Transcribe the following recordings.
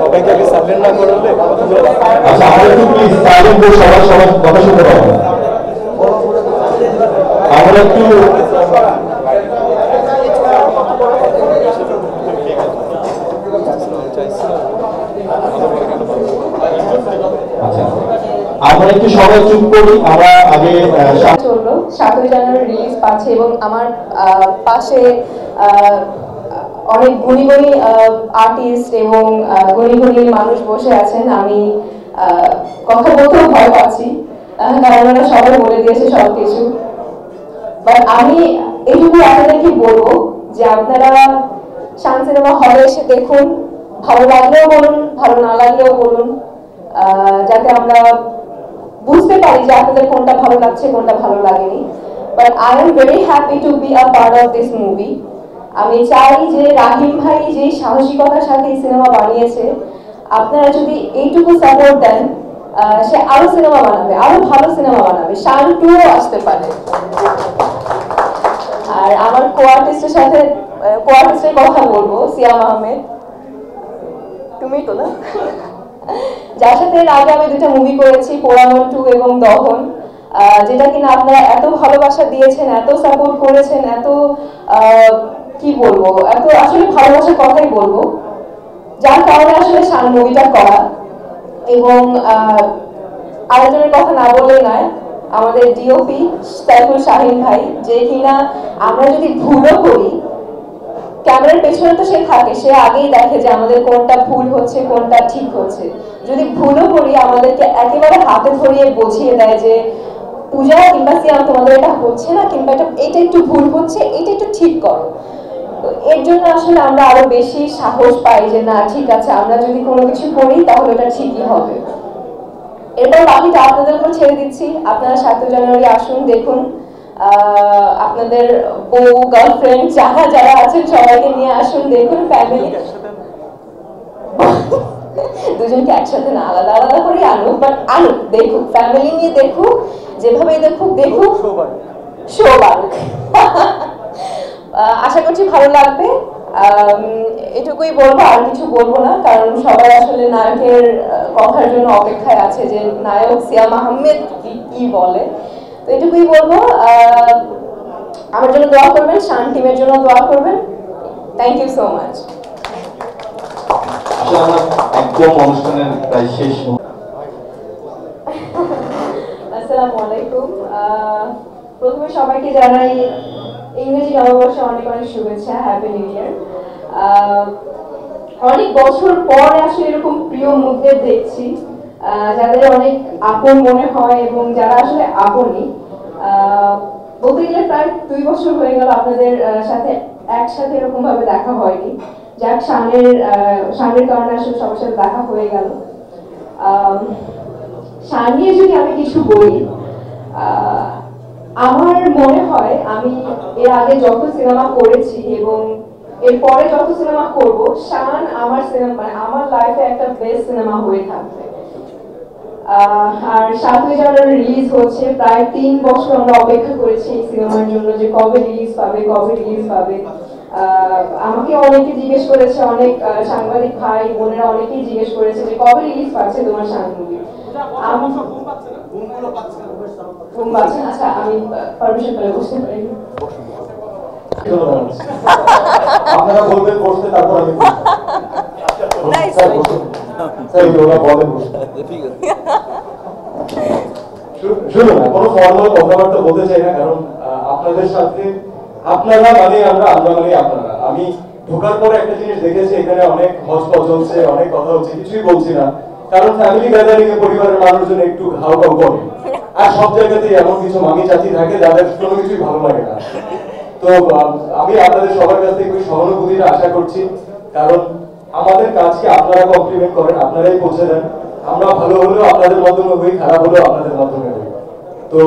সবাইকে আগে সাইলেন্ট না করলে আচ্ছা আমরা একটু প্লিজ সাইলেন্ট করে সবার সবার কথা শুনতে পাবো আমরা একটু আচ্ছা আমরা একটু সবাই চুপ করি আমরা আগে চললো 7 জানুয়ারি রিলিজ পাচ্ছে এবং আমার পাশে অনেক গুণী গুণী আর্টিস্ট এবং গুণী গুণী মানুষ বসে আছেন আমি কথা বলতেও ভয় পাচ্ছি কারণ ওরা সবাই বলে দিয়েছে সবকিছু বাট আমি এইটুকু আপনাদেরকে বলবো যে আপনারা শান সিনেমা হলে এসে দেখুন ভালো লাগলেও বলুন ভালো না লাগলেও বলুন যাতে আমরা বুঝতে পারি যে আপনাদের কোনটা ভালো লাগছে কোনটা ভালো লাগেনি but I am very happy to be a part of this movie আমি চাই যে রাহিম ভাই যে সাহসিকতার সাথে এই সিনেমা বানিয়েছে আপনারা যদি এইটুকু সাপোর্ট দেন সে আরো সিনেমা বানাবে আরো ভালো সিনেমা বানাবে শান 2 আসতে পারে আর আমার কো-আর্টিস্টের সাথে কো-আর্টিস্টের কথা বলবো সিয়াম আহমেদ তুমি তো না যার সাথে এর আগে আমি 2টা মুভি করেছি পোড়ামন 2 এবং দহন যেটা কিনা আপনারা এত ভালোবাসা দিয়েছেন এত সাপোর্ট করেছেন এত কি বলবো এত আসলে ভালোবাসার কথাই বলবো যার কারণে আসলে শান মুভিটা করা এবং আরেকজনের কথা না বললেই নয় আমাদের ডিওপি সাইফুল শাহিন ভাই যে কিনা আমরা যদি ভুলও করি ক্যামেরার পেছনে তো সে থাকে সে আগেই দেখে যে আমাদের কোনটা ভুল হচ্ছে কোনটা ঠিক হচ্ছে যদি ভুলও করি আমাদেরকে একেবারে হাতে ধরিয়ে বুঝিয়ে দেয় যে পূজা কিংবা সিয়াম তোমাদের এটা হচ্ছে না কিংবা এটা একটু ভুল হচ্ছে এটা একটু ঠিক করো তো এর জন্য আসলে আমরা আরো বেশি সাহস পাই যে না ঠিক আছে আমরা যদি কোনো কিছু করি তাহলে এটা ঠিকই হবে এরপর বাকিটা আপনাদের উপর ছেড়ে দিচ্ছি আপনারা 7 জানুয়ারি আসুন দেখুন আপনাদের বউ গার্লফ্রেন্ড যারা যারা আছেন সবাইকে নিয়ে আসুন দেখুন ফ্যামিলি দুজনকে একসাথে না আলাদা আলাদা করে আনুক বাট আনুক দেখুক ফ্যামিলি নিয়ে দেখুক যেভাবে দেখুক শোবাক আশা করছি ভালো লাগবে এটুকুই বলবো আর কিছু বলবো না কারণ সবাই আসলে নায়কের কথার জন্য অপেক্ষায় আছে যে নায়ক সিয়াম আহমেদ কি বলে তো এটুকুই বলবো আমার জন্য দোয়া করবেন শান টিমের জন্য দোয়া করবেন থ্যাংক ইউ সো মাচ একদম অনুষ্ঠানের প্রায় শেষ আসসালামু আলাইকুম প্রথমে সবাইকে জানাই ইংরেজি নববর্ষে অনেক অনেক শুভেচ্ছা হ্যাপি নিউ ইয়ার অনেক বছর পর আসলে এরকম প্রিয় মুখদের দেখছি যাদের অনেক আপন মনে হয় এবং যারা আসলে আপনই বলতে গেলে প্রায় 2 বছর হয়ে গেল আপনাদের সাথে একসাথে এরকম ভাবে দেখা হয়নি যাক শানের কারণে আসলে সবার সাথে দেখা হয়ে গেল শান নিয়ে যদি আমি কিছু বলি আমার মনে হয় আমি এর আগে যত সিনেমা করেছি এবং এরপরে যত সিনেমা করব শান আমার সিনেমা মানে আমার লাইফে একটা বেস্ট সিনেমা হয়ে থাকবে আর 7 জানুয়ারি রিলিজ হচ্ছে প্রায় 3 বছর আমরা অপেক্ষা করেছি এই সিনেমার জন্য যে কবে রিলিজ পাবে আমাকে অনেকে জিজ্ঞেস করেছে অনেক সাংবাদিক ভাই বোনেরা অনেকেই জিজ্ঞেস করেছে যে কবে রিলিজ পাচ্ছে তোমার শান মুভি ঘুম পাচ্ছে আচ্ছা আমি পারমিশন পেলে বসতে পারি আপনারা বলবেন বসতে তারপর আমি শুনুন না কোনো ফর্মাল কথাবার্তা বলতে চাই না কারণ আপনাদের সাথে আপনারা মানে আমরা মানে আপনারা আমি ঢোকার পরে একটা জিনিস দেখেছি এখানে অনেক হজপজ হচ্ছে অনেক কথা হচ্ছে কিছুই বলছি না কারণ ফ্যামিলি গ্যাদারিং এ পরিবারের মানুষজন একটু ঘাউ ঘাউ করে আর সব জায়গাতেই এমন কিছু মামি চাচি থাকে যাদের কোনো কিছুই ভালো লাগে না তো আমি আপনাদের সবার কাছ থেকে সহানুভূতিটা আশা করছি কারণ আমাদের কাজকে আপনারা কমপ্লিমেন্ট করেন আপনারাই পৌঁছে দেন আমরা ভালো হলেও আপনাদের মাধ্যমে হই খারাপ হলেও আপনাদের মাধ্যমে হই তো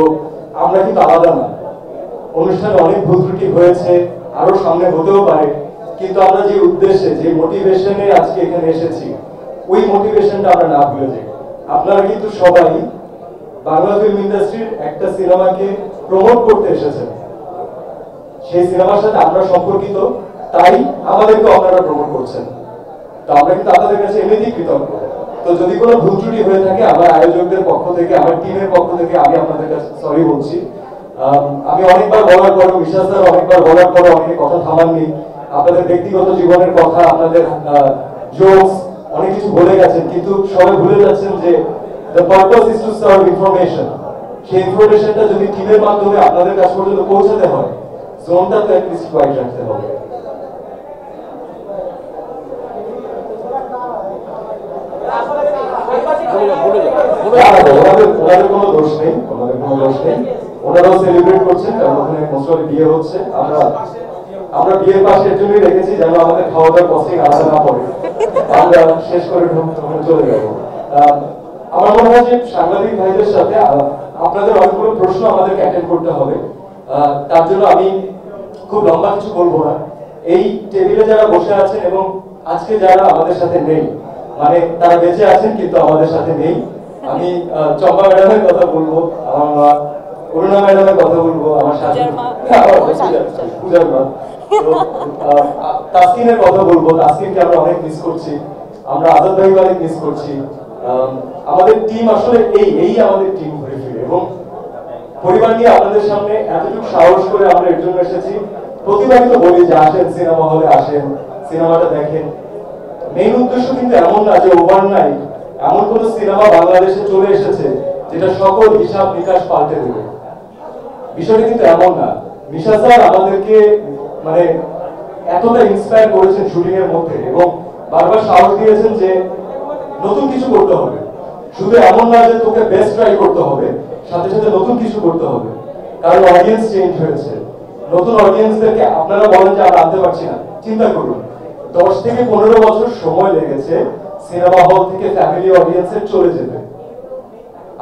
আমরা কিন্তু আলাদা না অনুষ্ঠানে অনেক ভুল ত্রুটি হয়েছে আরো সামনে হতেও পারে কিন্তু আমরা যে উদ্দেশ্যে যে মোটিভেশনে আজকে এখানে এসেছি ওই মোটিভেশনটা আমরা না ভুলে যাই আপনারা কিন্তু সবাই বাংলা ফিল্ম ইন্ডাস্ট্রির একটা সিনেমাকে প্রমোট করতে এসেছেন সেই সিনেমার সাথে আমরা সম্পর্কিত তাই আমাদেরকে আপনারা প্রমোট করছেন তো আমরা কিন্তু আপনাদের কাছে এমনিতেই কৃতজ্ঞ। তো যদি কোনো ভুল ত্রুটি হয়ে থাকে আমার আয়োজকদের পক্ষ থেকে, আমার টিমের পক্ষ থেকে আমি আপনাদের কাছে সরি বলছি। আমি অনেকবার বলার পরও, বিশ্বাস স্যার অনেকবার বলার পরও অনেকে কথা থামাননি। আপনাদের ব্যক্তিগত জীবনের কথা, আপনাদের জোকস অনেক কিছু বলে গেছেন, কিন্তু সবাই ভুলে যাচ্ছেন যে the purpose is to serve information. সেই ইনফরমেশনটা যদি টিমের মাধ্যমে আপনাদের কাছ পর্যন্ত পৌঁছাতে হয়, জোনটা তো অ্যাটলিস্ট হোয়াইট রাখতে হবে। ওনাদের কোনো দোষ নেই, ওনাদের কোনো দোষ নেই। ওনারাও সেলিব্রেট করছেন, কারণ ওখানে মোস্টলি বিয়ে হচ্ছে। আমরা বিয়ের পাশে এর জন্যই রেখেছি যেন আমাদের খাওয়া দাওয়ার কস্টিং আলাদা না পড়ে, আমরা শেষ করে চলে যাবো। আমার মনে হয় যে সাংবাদিক ভাইদের সাথে আপনাদের অনেকগুলো প্রশ্ন আমাদেরকে অ্যাটেন্ড করতে হবে। তার জন্য আমি খুব লম্বা কিছু বলবো না। এই টেবিলে যারা বসে আছেন এবং আজকে যারা আমাদের সাথে নেই, মানে তারা বেঁচে আছেন কিন্তু আমাদের সাথে নেই, আমি চম্পা ম্যাডামের কথা বলবো, আমার অরুণা ম্যাডামের কথা বলবো, আমার সাথে পূজার মা, তাসকিনের কথা বলবো। তাসকিনকে আমরা অনেক মিস করছি, আমরা আজাদ ভাইকে অনেক মিস করছি। আমাদের টিম আসলে এই আমাদের টিম ঘুরে ফিরে, এবং পরিবার নিয়ে আপনাদের সামনে এতটুকু সাহস করে আমরা এর জন্য এসেছি। প্রতিবারই তো বলি যে আসেন সিনেমা হলে, আসেন সিনেমাটা দেখেন। মেইন উদ্দেশ্য কিন্তু এমন না যে ওভারনাইট এমন কোন সিনেমা বাংলাদেশে চলে এসেছে যেটা সকল হিসাব নিকাশ পাল্টে দেবে, বিষয়টা কিন্তু এমন না। মিশা স্যার আমাদেরকে মানে এতটা ইন্সপায়ার করেছেন শুটিং এর মধ্যে, এবং বারবার সাহস দিয়েছেন যে নতুন কিছু করতে হবে। শুধু এমন না যে তোকে বেস্ট ট্রাই করতে হবে, সাথে সাথে নতুন কিছু করতে হবে, কারণ অডিয়েন্স চেঞ্জ হয়েছে। নতুন অডিয়েন্সদেরকে আপনারা বলেন যে আমরা আনতে পারছি না, চিন্তা করুন 10 থেকে 15 বছর সময় লেগেছে সিনেমা হল থেকে ফ্যামিলি অডিয়েন্সে চলে যেতে,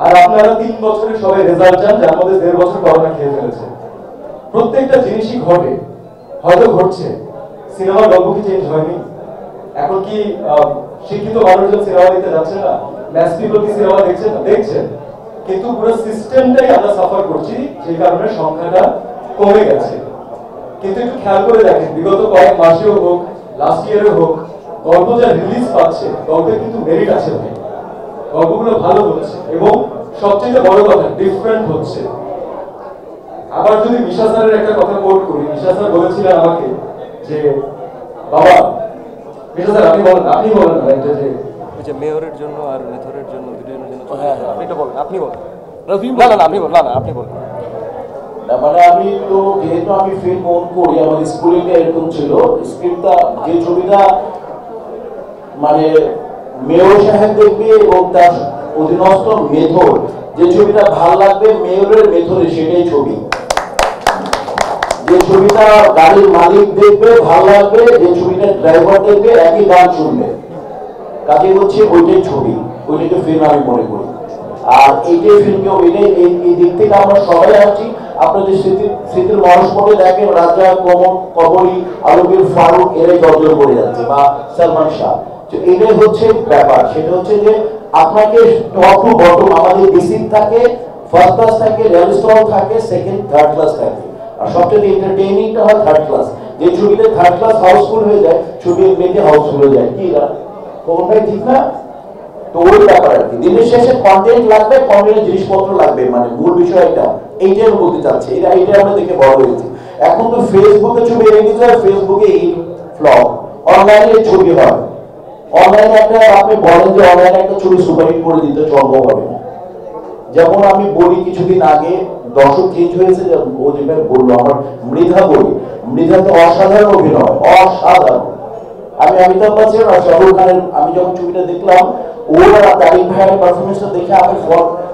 আর আপনারা 3 বছরে সবাই রেজাল্ট চান, যার মধ্যে 1.5 বছর করোনা খেয়ে ফেলেছে। প্রত্যেকটা জিনিসই ঘটে, হয়তো ঘটছে। সিনেমার গল্প কি চেঞ্জ হয়নি? এখন কি শিক্ষিত মানুষজন সিনেমা দেখতে যাচ্ছেন না? ম্যাস পিপল কি সিনেমা দেখছেন না? দেখছেন, কিন্তু পুরো সিস্টেমটাই আমরা সাফার করছি, যে কারণে সংখ্যাটা কমে গেছে। কিন্তু একটু খেয়াল করে দেখেন, বিগত কয়েক মাসেও হোক, লাস্ট ইয়ারে হোক, গল্প যা রিলিজ পাচ্ছে, গল্পে কিন্তু মেরিট আছে ভাই, গল্পগুলো ভালো হচ্ছে, এবং সবচেয়ে বড় কথা ডিফারেন্ট হচ্ছে। আবার যদি মিশা স্যারের একটা কথা কোট করি, মিশা স্যার বলেছিলেন আমাকে যে বাবা, মিশা স্যার আপনি বলেন না একটা যে মেয়রের জন্য আর মেথরের জন্য দুজনের জন্য। হ্যাঁ আপনি এটা বলেন, আপনি বলেন। মানে আমি তো যেহেতু আমি ফিল্ম ওন করি, আমার স্কুলিংটা এরকম ছিল, স্ক্রিপ্টটা যে ছবিটা মানে মেয়র সাহেব দেখবে এবং তার অধীনস্থ মেথর, যে ছবিটা ভালো লাগবে মেয়রের মেথরে সেটাই ছবি। যে ছবিটা গাড়ির মালিক দেখবে ভালো লাগবে, যে ছবিটা ড্রাইভার দেখবে একই গান শুনবে, কাজে হচ্ছে ওইটাই ছবি, ওইটাকে ফিল্ম আমি মনে করি। আর এইটাই ফিল্মকে এই দিক থেকে আমরা সবাই আসছি। আপনাদের স্মৃতির মানুষপটে দেখেন রাজা, কমল, কবরী, আলমগীর ফারুক এরাই জর্জর করে যাচ্ছে, বা সালমান শাহ। তো এটাই হচ্ছে ব্যাপার, সেটা হচ্ছে যে আপনাকে টপ টু বটম আমাদের বেসিক থাকে, ফার্স্ট ক্লাস থাকে, রেল স্টল থাকে, সেকেন্ড থার্ড ক্লাস থাকে, আর সবচেয়ে এন্টারটেইনিংটা হয় থার্ড ক্লাস। যে ছবিতে থার্ড ক্লাস হাউসফুল হয়ে যায়, ছবি এমনিতে হাউসফুল হয়ে যায়। কি কোনটাই ঠিক না? তো ওই ব্যাপার আর কি। দিনের শেষে কন্টেন্ট লাগবে, কন্টেন্টের জিনিসপত্র লাগবে, মানে মূল বিষয়টা এইটাই আমি বলতে চাচ্ছি। এইটা আমরা দেখে বড় হয়েছি। এখন তো ফেসবুকে ছবি এনে দিতে হয়, ফেসবুকে এই ফ্লগ, অনলাইনে ছবি হয়। অনলাইনে একটা আপনি বলেন যে অনলাইনে একটা ছবি সুপারহিট করে দিতে সম্ভব হবে না। যেমন আমি বলি কিছুদিন আগে দর্শক চেঞ্জ হয়েছে, ও যেভাবে বললো, আমার মৃধা বলি, মৃধা তো অসাধারণ অভিনয়, অসাধারণ। আমি অমিতাভ বচ্চন আর শাহরুখ খানের আমি যখন ছবিটা দেখলাম, ওরা তারিক ভাইয়ের পারফরমেন্সটা দেখে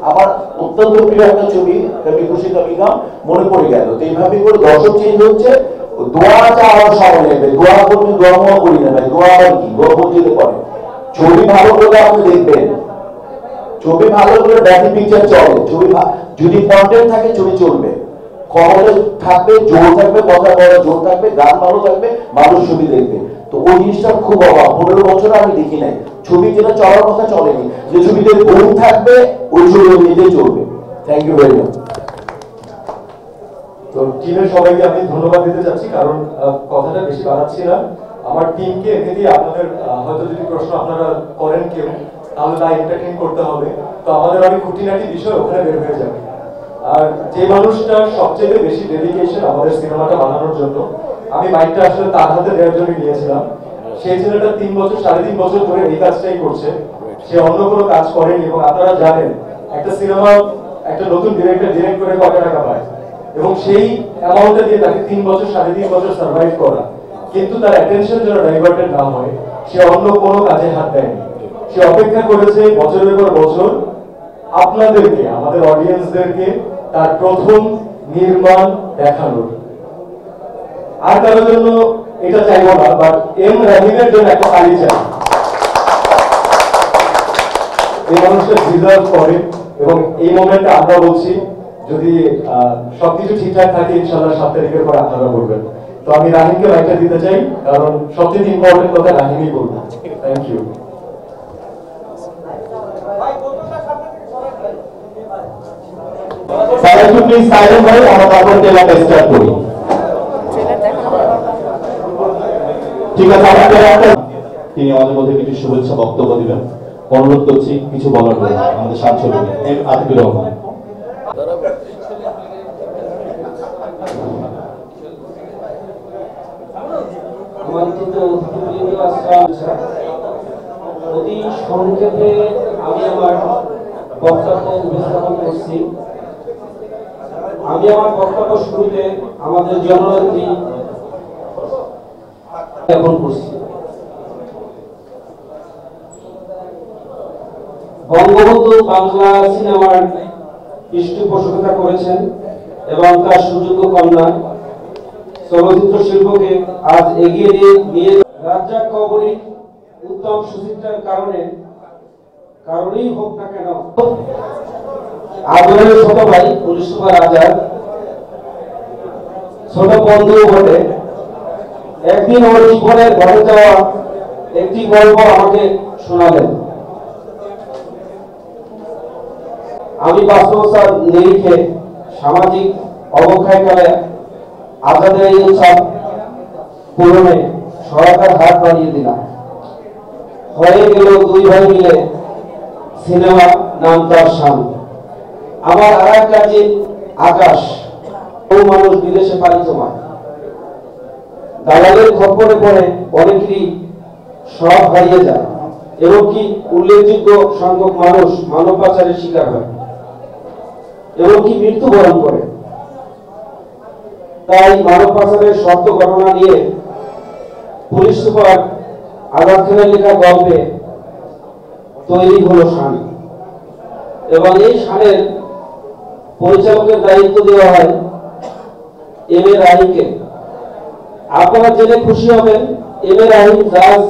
আমার অত্যন্ত প্রিয় একটা ছবি কবি খুশি কবি গাম মনে পড়ে গেল। তো এইভাবে করে দর্শক চেঞ্জ হচ্ছে। দোয়াটা আমার সময় লাগবে, দোয়া করতে দোয়া করি না ভাই, দোয়া আবার কি, দোয়া করতে পারে। ছবি ভালো করলে আপনি দেখবেন, ছবি ভালো করে ব্যাকি পিকচার চলে, ছবি যদি কন্টেন্ট থাকে ছবি চলবে, খবরে থাকবে, জোর থাকবে, কথা বলার জোর থাকবে, গান ভালো থাকবে, মানুষ ছবি দেখবে। তো ওই জিনিসটা খুব অভাব, 15 বছর আমি দেখি নাই ছবি যেটা চলার কথা চলেনি। যে ছবিতে গুণ থাকবে ওই ছবি নিজেই চলবে। Thank you very much. তো টিমের সবাইকে আমি ধন্যবাদ দিতে চাচ্ছি, কারণ কথাটা বেশি বাড়াচ্ছি না। আমার টিমকে এমনিতেই আপনাদের হয়তো যদি প্রশ্ন আপনারা করেন কেউ তাহলে তা এন্টারটেইন করতে হবে, তো আমাদের অনেক খুঁটিনাটি বিষয় ওখানে বের হয়ে যাবে। আর যে মানুষটার সবচেয়ে বেশি ডেডিকেশন আমাদের সিনেমাটা বানানোর জন্য, আমি মাইকটা আসলে তার হাতে দেওয়ার জন্য নিয়েছিলাম। সেই ছেলেটা 3 বছর 3.5 বছর ধরে এই কাজটাই করছে, সে অন্য কোনো কাজ করেনি। এবং আপনারা জানেন একটা সিনেমা একটা নতুন ডিরেক্টর ডিরেক্ট করে কত টাকা পায়, এবং সেই অ্যামাউন্টটা দিয়ে তাকে 3 বছর 3.5 বছর সার্ভাইভ করা, কিন্তু তার অ্যাটেনশন যেন ডাইভার্টেড না হয়, সে অন্য কোনো কাজে হাত দেয়নি। সে অপেক্ষা করেছে বছরের পর বছর আপনাদেরকে, আমাদের অডিয়েন্সদেরকে তার প্রথম নির্মাণ দেখানোর। আর কারোর জন্য এটা চাইবো না, বাট এম রাহিমের জন্য একটা তালি চাই। এই মানুষটা ডিজার্ভ করে, এবং এই মোমেন্টে আমরা বলছি যদি সবকিছু ঠিকঠাক থাকে ইনশাআল্লাহ 7 তারিখের পর আপনারা বলবেন। তো আমি রাহিমকে মাইকটা দিতে চাই, কারণ সবচেয়ে ইম্পর্টেন্ট কথা রাহিমই বলবো। Thank you. প্লিজ সাইলেন্ট হয়ে আমরা তারপর ট্রেলারটা স্টার্ট করি। ঠিক আছে, আমরা ট্রেলারটা তিনি আমাদের মধ্যে কিছু শুভেচ্ছা বক্তব্য দিবেন। অনুরোধ করছি কিছু বলার জন্য আমাদের সাংসদ আতিকুর রহমান। অতি সংক্ষেপে আমি আমার বক্তব্য উপস্থাপন করছি। আমি আমার বক্তব্য শুরুতে আমাদের জননেত্রী জ্ঞাপন করছি। বঙ্গবন্ধু বাংলা সিনেমার পৃষ্ঠপোষকতা করেছেন এবং তার সুযোগ্য কন্যা চলচ্চিত্র শিল্পকে আজ এগিয়ে নিয়ে রাজ্জাক কবরী উত্তম সুচিত্রার কারণেই হোক না কেন, আদরের ছোট ভাই পুলিশ সুপার আজাদ ছোট বন্ধু বটে। একদিন ওর জীবনের ঘটে যাওয়া একটি গল্প আমাকে শোনালেন। আমি বাস্তবতার নিরিখে সামাজিক অবক্ষয়কালে আজাদের এই উৎসব পূরণে সরকার হাত বাড়িয়ে দিলাম। হয়ে গেল 2 ভাই মিলে সিনেমা, নাম তার শান। আমার আর এক কাজে আকাশ, বহু মানুষ বিদেশে পাড়ি জমায়। দালালের খপ্পরে পড়ে অনেকেরই সব হারিয়ে যায়, এবং কি উল্লেখযোগ্য সংখ্যক মানুষ মানব পাচারের শিকার হয় এবং কি মৃত্যুবরণ করে। তাই মানব পাচারের সত্য ঘটনা নিয়ে পুলিশ সুপার আজাদ খানের লেখা গল্পে তৈরি হলো শান, এবং এই শানের পরিচালকের দায়িত্ব দেওয়া হয় এম এ রাহিমকে। আপনারা জেনে খুশি হবেন, এম এ রাহিম জাজ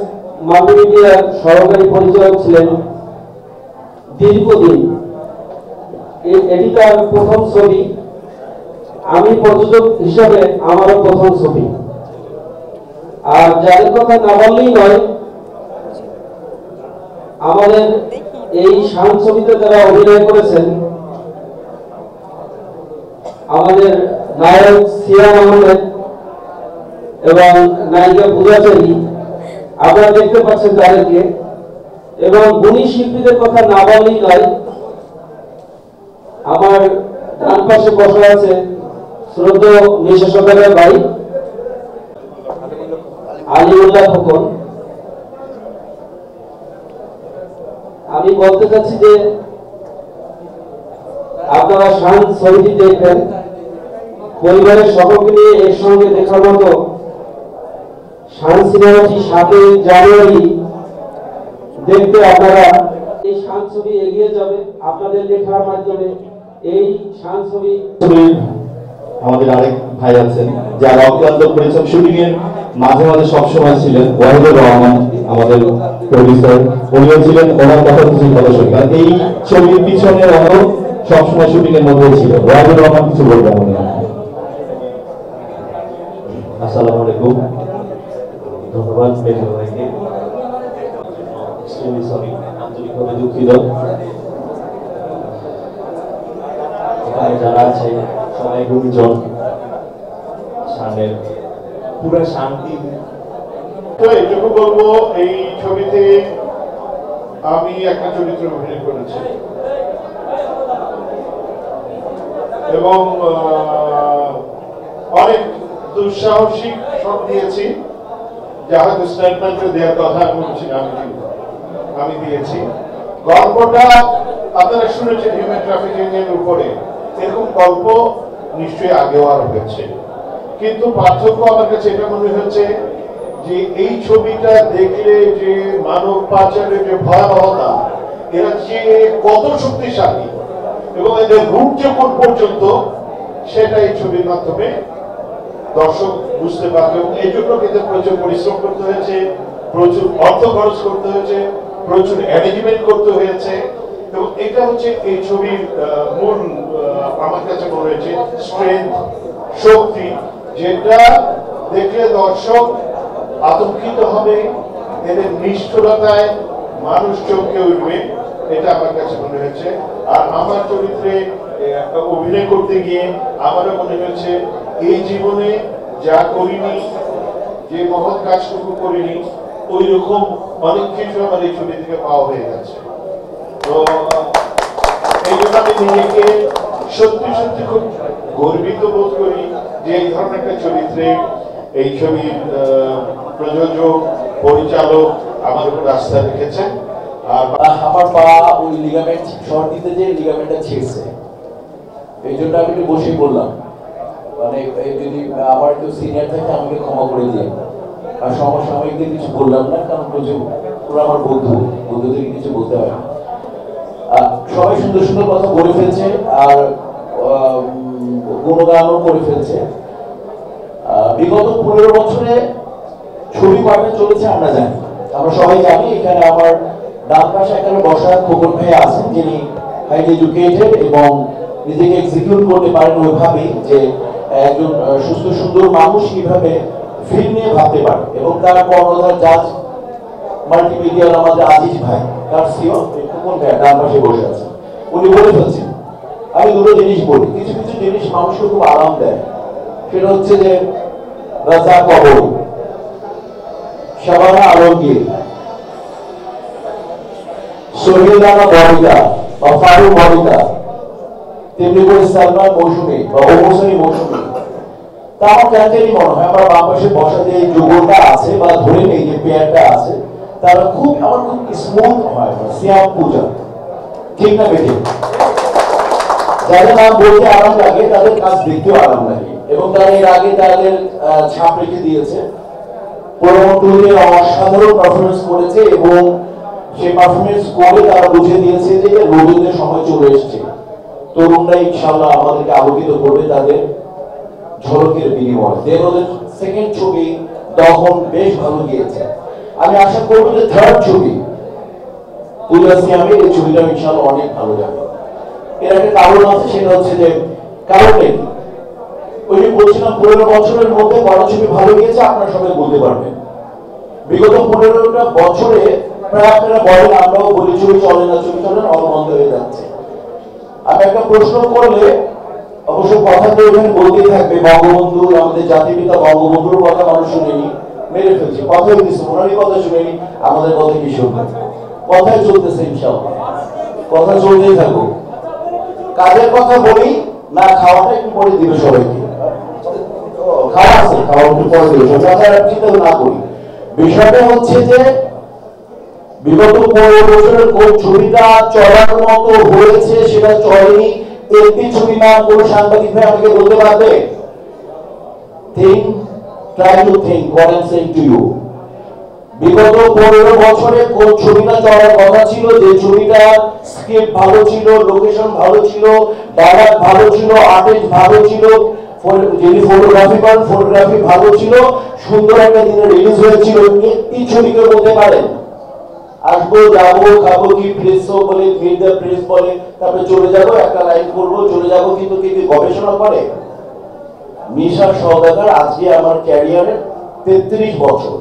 মাল্টিমিডিয়ার সহকারী পরিচালক ছিলেন দীর্ঘদিন। এটি তার প্রথম ছবি, আমি প্রযোজক হিসাবে আমারও প্রথম ছবি। আর যাদের কথা না বললেই নয়, আমাদের এই শান ছবিতে যারা অভিনয় করেছেন, আমাদের নায়ক সিয়াম আহমেদ এবং নায়িকা পূজাচেরি, আপনারা দেখতে পাচ্ছেন তাদেরকে। এবং গুণী শিল্পীদের কথা না বললেই নয়, আমার ডান পাশে বসা আছে শ্রদ্ধেয় মিশা সরকারের ভাই আলিউল্লাহ খোকন। আমি বলতে চাচ্ছি যে আপনারা শান ছবিটি দেখবেন, পরিবারের সকলকে নিয়ে একসঙ্গে দেখার মতো শান সিনেমাটি 7 জানুয়ারি দেখতে আপনারা এই শান ছবি এগিয়ে যাবে আপনাদের লেখার মাধ্যমে। এই শান ছবি আমাদের আরেক ভাই আছেন যারা অক্লান্ত পরিশ্রম শুটিং এর মাঝে মাঝে সবসময় ছিলেন, ওয়াহিদুর রহমান আমাদের প্রডিউসার, উনিও ছিলেন ওনার কথা কিছু সদস্য। এই ছবির পিছনে আমরা সবসময় শুটিং এর মধ্যে ছিল। ওয়াহিদুর রহমান কিছু বলবেন আমাদের। আসসালামু আলাইকুম, ধন্যবাদ মেজর ভাইকে। এক্সট্রিমলি সরি, আন্তরিকভাবে দুঃখিত। এখানে যারা আছে সবাই গুণীজন, শানের পুরো শান্তি তো এইটুকু বলবো, এই ছবিতে আমি একটা চরিত্র অভিনয় করেছি এবং অনেক দুঃসাহসিক শট দিয়েছি, যা হয়তো স্টেটমেন্টে দেওয়ার কথা আমি দিয়েছি। গল্পটা আপনারা শুনেছেন হিউম্যান ট্রাফিকিং এর উপরে, এরকম গল্প নিশ্চয়ই আগেও আর হয়েছে, কিন্তু পার্থক্য আমার কাছে এটা মনে হচ্ছে যে এই ছবিটা দেখলে যে মানব পাচারের যে ভয়াবহতা, এরা যে কত শক্তিশালী এবং এদের রূপ যে কোন পর্যন্ত, সেটা এই ছবির মাধ্যমে দর্শক বুঝতে পারবে। এবং এই জন্য কিন্তু প্রচুর পরিশ্রম করতে হয়েছে, প্রচুর অর্থ খরচ করতে হয়েছে, প্রচুর অ্যারেঞ্জমেন্ট করতে হয়েছে, এবং এটা হচ্ছে এই ছবির মূল আমার কাছে মনে হয়েছে স্ট্রেংথ, শক্তি, যেটা দেখলে দর্শক আতঙ্কিত হবে, এদের নিষ্ঠুরতায় মানুষ চমকে উঠবে, এটা আমার কাছে মনে হয়েছে। আর আমার চরিত্রে অভিনয় করতে গিয়ে আমারও মনে হয়েছে এই জীবনে যা করিনি, যে মহৎ কাজটুকু করিনি, ওই রকম অনেক কিছু আমার এই ছবি থেকে পাওয়া হয়ে গেছে। তো এই জন্য আমি নিজেকে সত্যি সত্যি খুব গর্বিত বোধ করি যে এই ধরনের একটা চরিত্রে এই ছবির প্রযোজক, পরিচালক আমার উপর আস্থা রেখেছেন। আর আমার পা ওই লিগামেন্ট শর্ট দিতে যে লিগামেন্টটা ছিঁড়ছে, এই জন্য আমি একটু বসে বললাম, মানে যদি আমার কেউ সিনিয়র থাকে আমাকে ক্ষমা করে দিয়ে, আর সমসাময়িকদের কিছু বললাম না, কারণ ওরা আমার বন্ধুদের কিছু বলতে হয় না। সবাই সুন্দর সুন্দর কথা বলে ফেলছে আর গুণগানও করে ফেলছে। বিগত 15 বছরে ছবি কয়টা চলেছে আমরা জানি, আমরা সবাই জানি। এখানে আমার ডান পাশে এখানে বসা খোকন ভাই আছেন, যিনি হাইলি এডুকেটেড এবং নিজেকে এক্সিকিউট করতে পারেন ওইভাবে যে একজন সুস্থ সুন্দর মানুষ কিভাবে ফিল্ম নিয়ে ভাবতে পারে। এবং তার কর্ণধার জাজ মাল্টিমিডিয়ার আমাদের আজিজ ভাই, তার সিও খোকন ভাই ডান পাশে বসে আছেন, উনি বলে ফেলছেন। আমি দুটো জিনিস বলি, কিছু কিছু জিনিস মানুষকে খুব আরাম দেয়, সেটা হচ্ছে যে রাজা কবর, শাবানা আলমগীর, সোহেলানা ববিতা বা ফারুক ববিতা, তেমনি করে সালমান মৌসুমী বা ওমসনি মৌসুমী। তা আমার কেন মনে হয় আমার বাম পাশে বসা যে যুগলটা আছে বা ধরে নেই যে পেয়ারটা আছে, তারা আমার খুব স্মুথ হয়, শ্যাম পূজা, ঠিক না বেঠে? যাদের নাম বলতে আরাম লাগে তাদের কাজ দেখতেও আরাম লাগে, এবং তারা এর আগে তাদের ছাপ রেখে দিয়েছে। পরবর্তীতে অসাধারণ পারফরমেন্স করেছে এবং সেই পারফরমেন্স করে তারা বুঝে দিয়েছে যে রবীন্দ্রের সময় চলে এসছে। তরুণরা ইনশাআল্লাহ আমাদেরকে আলোকিত করবে তাদের ঝলকের বিনিময়ে। দেবদের সেকেন্ড ছবি দহন বেশ ভালো গিয়েছে। আমি আশা করবো যে থার্ড ছবি এই ছবিটা ইনশাআল্লাহ অনেক ভালো যাবে। এর একটা কারণ আছে, সেটা হচ্ছে যে কারণ নেই, ওই যে বলছিলাম 15 বছরের মধ্যে বড় ছবি ভালো গিয়েছে, আপনারা সবাই বলতে পারবেন। বিগত 15টা বছরে প্রায় আপনারা বলেন, আমরাও বলি ছবি চলে না, ছবি চলে না, বন্ধ হয়ে যাচ্ছে। আমি একটা প্রশ্ন করলে অবশ্য কথা তো এখানে বলতেই থাকবে, বঙ্গবন্ধু, আমাদের জাতিপিতা বঙ্গবন্ধুর কথা মানুষ শুনেনি, মেরে ফেলছে, কথাই দিচ্ছে, ওনারই কথা শুনেনি, আমাদের কথা কি শুনবে? কথাই চলতেছে, ইনশাআল্লাহ কথা চলতেই থাকুক। কাজের কথা বলি না, খাওয়াটা একটু পরে দিবে সবাইকে, খাওয়া আছে, খাওয়া একটু পরে দিবে, চিন্তা না করি। বিষয়টা হচ্ছে যে বিগত 15 বছরের কোন ছবিটা চলার মতো হয়েছে সেটা চলেনি, একটি ছবি নাম কোন সাংবাদিক ভাই আমাকে বলতে পারবে? try to think what I'm saying to you. বিগত 15 বছরে কোন ছবিটা চলার কথা ছিল, যে ছবিটা স্ক্রিপ্ট ভালো ছিল, লোকেশন ভালো ছিল, ডায়লগ ভালো ছিল, আর্টিস্ট ভালো ছিল, যিনি ফটোগ্রাফি করেন ফটোগ্রাফি ভালো ছিল, সুন্দর একটা দিনে রিলিজ হয়েছিল, একটি ছবিকে বলতে পারেন? আসবো, যাবো, খাবো, কি প্রেস বলে, মিট দ্য প্রেস বলে, তারপরে চলে যাবো, একটা লাইন করবো, চলে যাবো, কিন্তু কি গবেষণা করে? মিশা সওদাগর আজকে আমার ক্যারিয়ারের 33 বছর,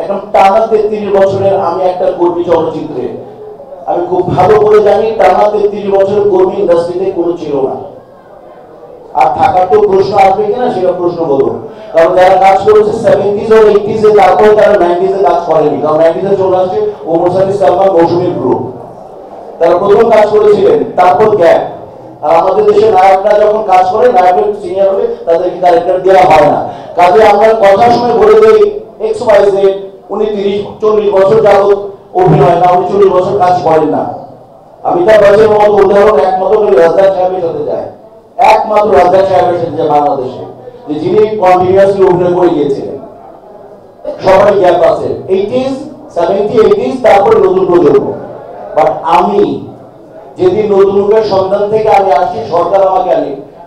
একদম টানা 33 বছরের আমি একটা কর্মী চলচ্চিত্রে, আমি খুব ভালো করে জানি টানা 33 বছর কর্মী ইন্ডাস্ট্রিতে কোনো ছিল না। আর থাকার তো প্রশ্ন আসবে কিনা সেটা প্রশ্ন বলবো। কারণ যারা কাজ করেছে 70s ও 80s এ, তারপরে তারা 90s এ কাজ করেনি, কারণ 90s এ চলে আসছে ওমর সানি, সালমান, মৌসুমীর গ্রুপ, তারা প্রথম কাজ করেছিলেন, তারপর গ্যাপ। আর আমাদের দেশে নায়করা যখন কাজ করে, নায়কের সিনিয়র হলে তাদেরকে ক্যারেক্টার দেওয়া হয় না। কাজে আমরা কথার সময় বলে দেই XYZ উনি 30-40 বছর যাবত অভিনয় না, উনি 40 বছর কাজ করেন না। অমিতাভ বচ্চনের মতো উদাহরণ একমাত্র রাজদার সাহেবের সাথে যায়, একমাত্র রাজদার সাহেবের সাথে যায় বাংলাদেশে, যে যিনি কন্টিনিউয়াসলি অভিনয় করে গিয়েছিলেন। সবাই গ্যাপ আছে, 80s 70 80s, তারপরে নতুন প্রজন্ম। বাট আমি যেদিন নতুন যুগের সন্ধান থেকে আমি আসছি, সরকার আমাকে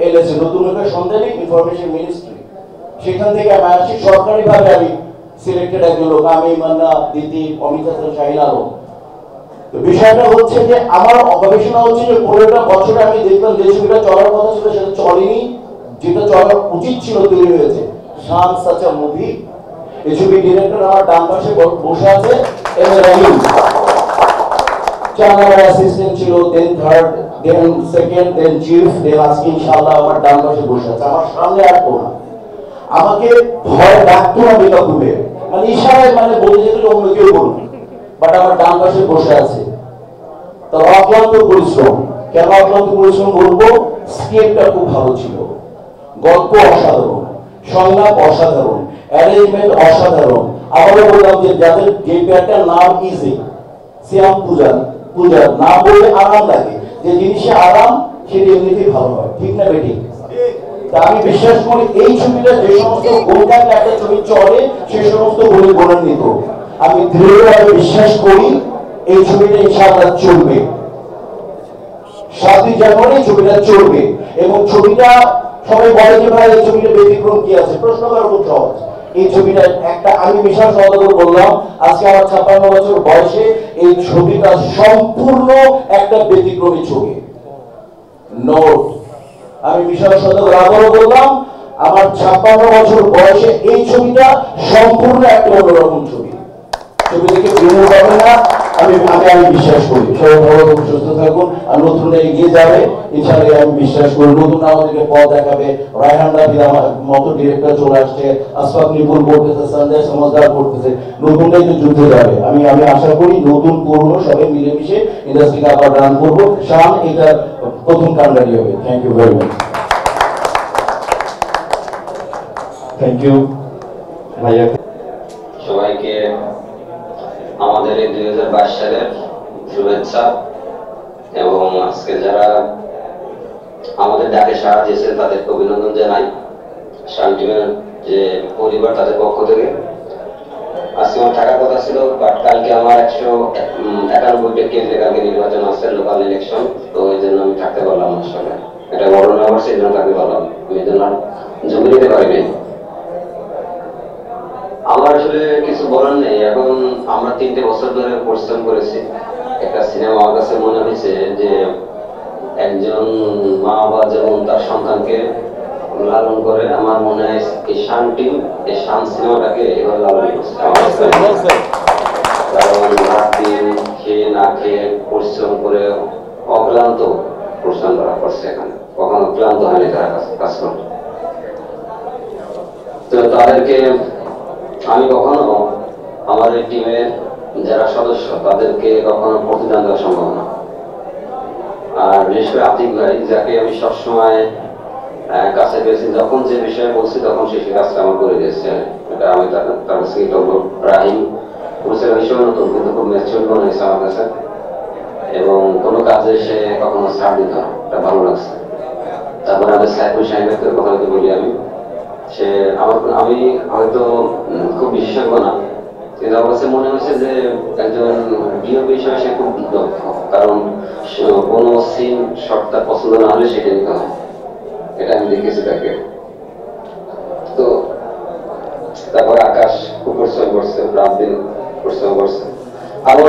এনেছে নতুন যুগের সন্ধানে, ইনফরমেশন মিনিস্ট্রি, সেখান থেকে আমি আসছি সরকারিভাবে, আমি সিলেক্টেড একজন লোক, আমি মান্না, দিদি, অমিত হাসান, শাহিন আলম। তো বিষয়টা হচ্ছে যে আমার গবেষণা হচ্ছে যে 15টা বছরে আমি দেখলাম যে ছবিটা চলার কথা ছিল সেটা চলেনি, যেটা চলার উচিত ছিল তৈরি হয়েছে। শান সাচ আ মুভি, এই ছবি ডিরেক্টর আমার ডান পাশে বসে আছে, M A Rahim. 4 number assistant ছিল, দেন থার্ড, দেন সেকেন্ড, দেন চিফ, দেন আজকে ইনশাআল্লাহ আমার ডান পাশে বসে আছে। আমার সামনে আর কেউ না, আমাকে ভয় ডাকতো না বেকাবুবে, মানে ইশারায় মানে বলে যেত যে অন্য কেউ বলুন, বাট আমার ডান পাশে বসে আছে। তো অক্লান্ত পরিশ্রম, কেন অক্লান্ত পরিশ্রম বলবো? স্ক্রিপ্টটা খুব ভালো ছিল, গল্প অসাধারণ, সংলাপ অসাধারণ, অ্যারেঞ্জমেন্ট অসাধারণ। আবারও বললাম যে যাদের যে প্যাটার নাম ইজি, শ্যাম পূজার নাম বললে আরাম লাগে, যে জিনিসে আরাম সেটা এমনিতেই ভালো হয়, ঠিক না বেটি? তা আমি বিশ্বাস করি এই ছবিটা যে সমস্ত গোলটাকে একটা ছবি চলে সে সমস্ত বলে বর্ণিত। আমি দৃঢ়ভাবে বিশ্বাস করি এই ছবিটা ইনশাআল্লাহ চলবে, 7 জানুয়ারি ছবিটা চলবে। এবং ছবিটা সবাই বলে যে ভাই এই ছবিটা ব্যতিক্রম কি আছে, প্রশ্ন করা খুব সহজ। এই ছবিটা একটা, আমি বিশাল সহযোগী বললাম, আজকে আমার 56 বছর বয়সে এই ছবিটা সম্পূর্ণ একটা ব্যতিক্রমী ছবি। নোট, আমি বিশাল সহযোগী আবারও বললাম, আমার 56 বছর বয়সে এই ছবিটা সম্পূর্ণ একটা অন্যরকম ছবি। ছবি থেকে বিমূল হবে না, আমি বিশ্বাস করি। সবাই ভালো থাকুন, সুস্থ থাকুন, আর নতুন এগিয়ে যাবে ইনশাআল্লাহ, আমি বিশ্বাস করি। নতুন আমাদেরকে পথ দেখাবে। রায়হান রাফি আমার মতো ডিরেক্টর চলে আসছে, আশফাক নিপুল করতেছে, সঞ্জয় সমজদার করতেছে, নতুনটাই তো যুদ্ধে যাবে। আমি আশা করি নতুন পুরনো সবাই মিলেমিশে ইন্ডাস্ট্রিকে আবার রান করবো। শান এটা প্রথম কান্ডারি হবে। Thank you very much. Thank you ভাইয়া। সবাইকে আমাদের এই 2022 সালের শুভেচ্ছা। এবং আজকে যারা আমাদের ডাকে সাড়া দিয়েছে তাদেরকে অভিনন্দন জানাই। শান টিমের যে পরিবার, তাদের পক্ষ থেকে। আজকে আমার থাকার কথা ছিল, বাট কালকে আমার 191টা কেন্দ্রে কালকে নির্বাচন আছে, লোকাল ইলেকশন, তো এই জন্য আমি থাকতে পারলাম না। আসলে এটা ঘটনা ঘটছে, এই জন্য থাকতে পারলাম, আমি এই জন্য ঝুঁকি নিতে পারিনি। আমার আসলে কিছু বলার নেই। এখন আমরা 3টে বছর ধরে পরিশ্রম করেছি একটা সিনেমা। আমার কাছে মনে হয়েছে যে একজন মা বাবা যেমন তার সন্তানকে লালন করে, আমার মনে হয় এই শান টিম এই শান সিনেমাটাকে এভাবে লালন করছে। কারণ রাত দিন খেয়ে না খেয়ে পরিশ্রম করে অক্লান্ত পরিশ্রম করা করছে, এখানে কখনো ক্লান্ত হয়নি তারা কাজ করতে। তো তাদেরকে আমি কখনো আমার এই টিমের যারা সদস্য তাদেরকে কখনো প্রতিদান দেওয়া সম্ভব না। আর বিশেষ করে আতিক ভাই, যাকে আমি সবসময় কাছে পেয়েছি, যখন যে বিষয়ে বলছি তখন সে কাজটা আমার করে দিয়েছে। এটা আমি তার কাছে কৃতজ্ঞ। রাহিম পরিচয় হিসেবে নতুন, কিন্তু খুব ম্যাচিউর মনে হয়েছে আমার কাছে, এবং কোনো কাজে সে কখনো ছাড় দিত না, এটা ভালো লাগছে। তারপরে আমাদের সাইফুল সাহেবের কথা হয়তো বলি আমি হয়তো খুব বিশেষজ্ঞ না, কিন্তু আমার কাছে মনে হয়েছে যে একজন ডিওপি হিসেবে সে খুব দক্ষ। কারণ কোনো সিন শট তার পছন্দ না হলে সেটা নিতে হয়, এটা আমি দেখেছি তাকে। তো তারপরে আকাশ খুব পরিশ্রম করছে, রাত দিন পরিশ্রম করছে। আরো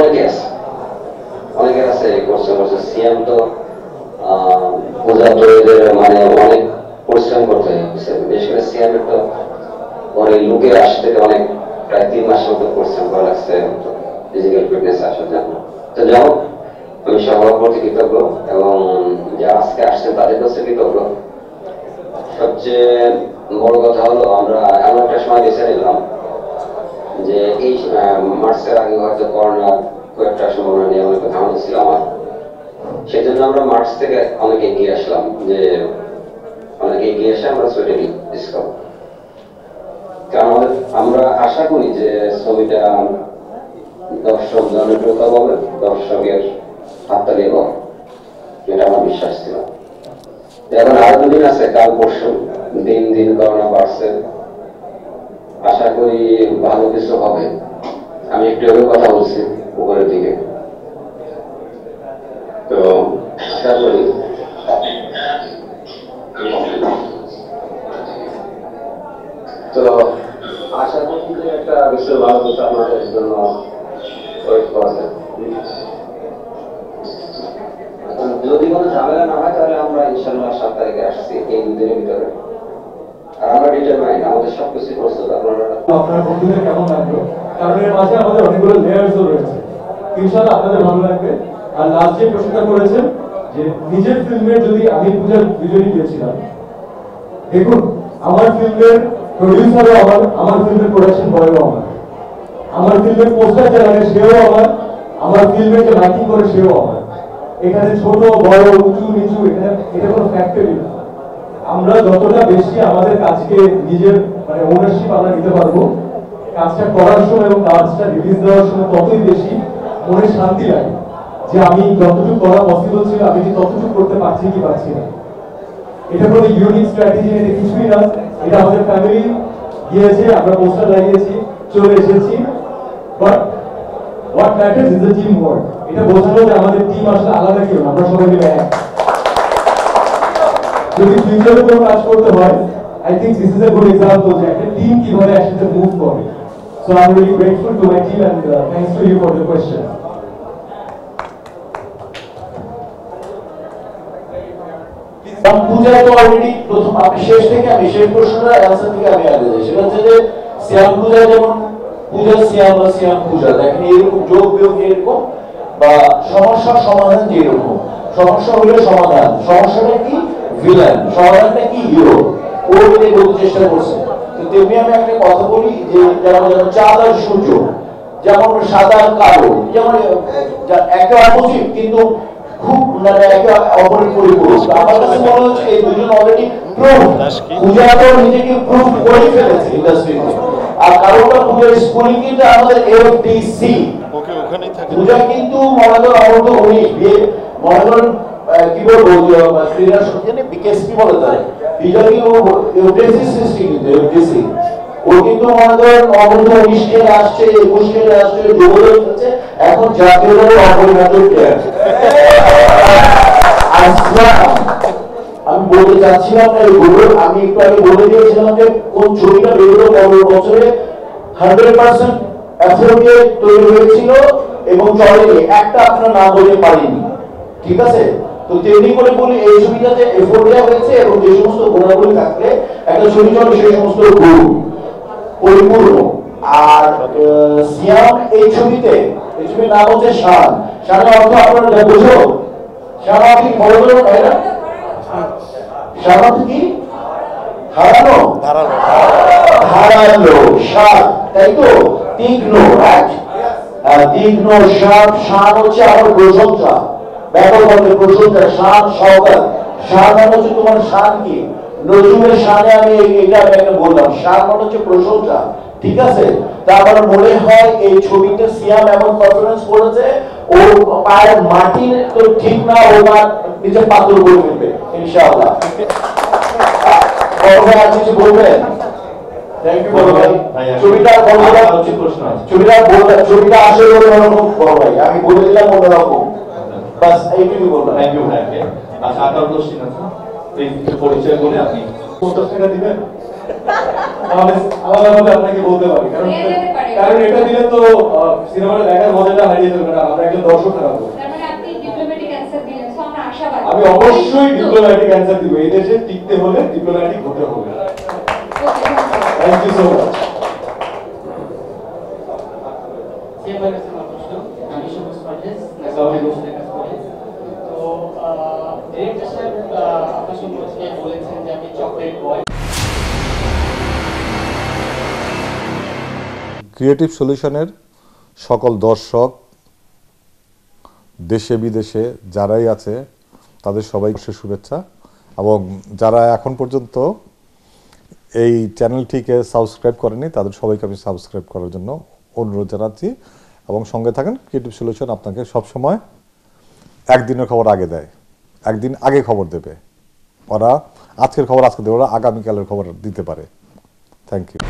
অনেকে আছে পরিশ্রম করছে। সিএম তো পূজা তৈরিদের মানে অনেক পরিশ্রম করতে হয়েছে। বিশেষ করে সিএমের তো ওর এই লুকের আশ থেকে অনেক প্রায় 3 মাসের মতো পরিশ্রম করা লাগছে ফিজিক্যাল ফিটনেস আসার জন্য। তো যাই হোক, আমি সবার প্রতি কৃতজ্ঞ, এবং যারা আজকে আসছেন তাদের কাছে কৃতজ্ঞ। সবচেয়ে বড় কথা হলো আমরা এমন একটা সময় বেছে নিলাম যে এই মার্চের আগে হয়তো করোনার কয়েকটা সম্ভাবনা নিয়ে অনেক কথা ছিল আমার, সেই জন্য আমরা মার্চ থেকে অনেক এগিয়ে আসলাম, যে অনেক এগিয়ে এসে আমরা ছবিটা ডিসকাস, কারণ আমরা আশা করি যে ছবিটা দর্শক জনপ্রিয়তা পাবে, দর্শকের হাততালি পাবে, এটা আমার বিশ্বাস ছিল। এখন আরো দুদিন আছে, কাল পরশু দিন দিন করোনা বাড়ছে, আশা করি ভালো কিছু হবে। আমি একটু আগে কথা বলছি উপরের দিকে, তো আশা করি তো আশা করছি যে একটা বিশ্ব ভালো কিছু আপনাদের জন্য ওয়েট করছে। যদি কোনো ঝামেলা না হয় তাহলে আমরা ইনশাল্লাহ 7 তারিখে আসছি এই দুদিনের ভিতরে, আর আমরা ডিটারমাইন্ড, আমাদের সবকিছু প্রস্তুত। আপনার বন্ধুদের কেমন লাগলো, কারণ এর মাঝে আমাদের অনেকগুলো লেয়ারসও রয়েছে, ইনশাআল্লাহ আপনাদের ভালো লাগবে। আর লাস্ট যে প্রশ্নটা করেছেন যে নিজের ফিল্মের, যদি আমি পূজার দুজনই গিয়েছিলাম, দেখুন আমার ফিল্মের প্রডিউসারও আমার ফিল্মের প্রোডাকশন বয়ও আমার ফিল্মের পোস্টার চালানে সেও আমার ফিল্মের যে লাইটিং করে সেও এখানে ছোট বড় উঁচু নিচু এটা কোনো ফ্যাক্টরি না। আমরা যতটা বেশি আমাদের কাজকে নিজের মানে ওনারশিপ আমরা নিতে পারবো, কাজটা করার সময় এবং কাজটা রিলিজ দেওয়ার সময় ততই বেশি মনে শান্তি লাগে যে আমি যতটুকু করা পসিবল ছিল আমি কি ততটুকু করতে পারছি কি পারছি না। এটা কোনো ইউনিক স্ট্র্যাটেজি, এটা কিছুই না, এটা আমাদের ফ্যামিলি গিয়েছে, আমরা পোস্টার লাগিয়েছি, চলে এসেছি, but what matters is the team work. এটা বোঝানো যে আমাদের টিম আসলে আলাদা কেউ না, আমরা সবাই মিলে এক। যদি ফিউচারে কোনো কাজ করতে হয়, I think this is a good example যে একটা টিম কিভাবে একসাথে মুভ করে। So I am really grateful to my team and thanks to you for the question. Puja তো অলরেডি প্রথম, আপনি শেষ থেকে আমি শেষ প্রশ্নটা অ্যান্সার থেকে আমি আগে যাই, সেটা হচ্ছে যে শ্যাম পূজা যেমন পূজা শ্যাম বা শ্যাম পূজা, দেখেন এরকম যোগ বিয়োগ যেরকম বা সমস্যার সমাধান যেরকম, সমস্যা হলে সমাধান, সমস্যাটা কি ভিলেন, সমাধানটা কি হিরো, ও বলতে চেষ্টা করছে। তো তেমনি আমি একটা কথা বলি যে যেমন চাঁদ আর সূর্য, যেমন সাদা আর কালো, যেমন একে অপোজিট কিন্তু খুব মানে একে অপরের পরিপূরক। আমার কাছে মনে হচ্ছে এই দুজন অলরেডি প্রুফ, পূজা তো নিজেকে প্রুফ করে ফেলেছে ইন্ডাস্ট্রিতে, আর কারণটা পূজার স্কুলিং কিন্তু আমাদের এফডিসি, পূজা কিন্তু মনে করেন আমার তো উনি বিয়ে মনে করেন কি বলবো ক্রীড়া জানি বিকেএসপি বলে তাই পূজা কি এফডিসি সৃষ্টি, কিন্তু এফডিসি ও কিন্তু মনে করেন অবৈধ 19 খেলে আসছে, 21 খেলে আসছে, যুবদল খেলছে, এখন জাতীয় দলের অপরিণত প্লেয়ার। আমি বলতে চাচ্ছিলাম না এগুলো, আমি একটু আগে বলে দিয়েছিলাম যে কোন ছবিটা বেরোলো পরের বছরে 100% অ্যাফোর্ডে তৈরি হয়েছিল এবং চলেনি, একটা আপনার নাম বলতে পারিনি, ঠিক আছে? তো তেমনি করে বলি এই ছবিটাতে এফোর্ট দেওয়া হয়েছে এবং যে সমস্ত গুণাবলী থাকলে একটা ছবি চলে সেই সমস্ত গুণ পরিপূর্ণ। আর সিয়াম এই ছবিতে, এই ছবির নাম হচ্ছে শান, শানের অর্থ আপনারা যা বোঝো, শান অর্থ কি বড় বড় তাই না? শান অর্থ কি? হারানো, হারালো, শান, তাই তো? তীক্ষ্ণ, রাইট? তীক্ষ্ণ, শান, শান হচ্ছে আমার প্রশংসা, ব্যাপক অর্থে প্রশংসা, শান সওগাত, শান মানে হচ্ছে তোমার শান কি? নজরুলের শানে আমি এটা একটা বললাম, শান মানে হচ্ছে প্রশংসা, ঠিক আছে? তারপর মনে হয় এই ছবিতে সিয়াম এমন পারফরমেন্স করেছে, ও পায়ের মাটি তো ঠিক না, ও নিচে পাথর করে ফেলবে ইনশাআল্লাহ। বড় ভাই আর কিছু বলবেন? থ্যাংক ইউ বড় ভাই। ছবিটা বড় হচ্ছে প্রশ্ন, ছবিটা আসলে অন্যরকম বড় ভাই, আমি বলে দিলাম অন্যরকম, বাস এইটুকু বলবো। থ্যাংক ইউ ভাই। আচ্ছা আপনার কোশ্চেন আছে, প্লিজ পরিচয় বলে আপনি 50 টাকা দিবেন, তাহলে আলাদাভাবে আপনাকে বলতে পারি, কারণ এটা দিলে তো সিনেমাটা দেখার মজাটা হারিয়ে যাবে না, আমরা একজন দর্শক থাকবো। আমি অবশ্যই ডিপ্লোম্যাটিক অ্যান্সার দিব, এই দেশে টিকতে হলে ডিপ্লোম্যাটিক হতে হবে। Thank you so much. আমি সবুজ পারভেজ, তো ডিরেক্টর সাহেব আপনার সম্পর্কে বলেছেন যে আমি চকলেট বয়। ক্রিয়েটিভ সলিউশনের সকল দর্শক দেশে বিদেশে যারাই আছে তাদের সবাইকে শুভেচ্ছা, এবং যারা এখন পর্যন্ত এই চ্যানেলটিকে সাবস্ক্রাইব করেনি তাদের সবাইকে আমি সাবস্ক্রাইব করার জন্য অনুরোধ জানাচ্ছি, এবং সঙ্গে থাকেন। ক্রিয়েটিভ সলিউশন আপনাকে সবসময় একদিনের খবর আগে দেয়, একদিন আগে খবর দেবে। ওরা আজকের খবর আজকে দেবে, ওরা আগামীকালের খবর দিতে পারে। Thank you.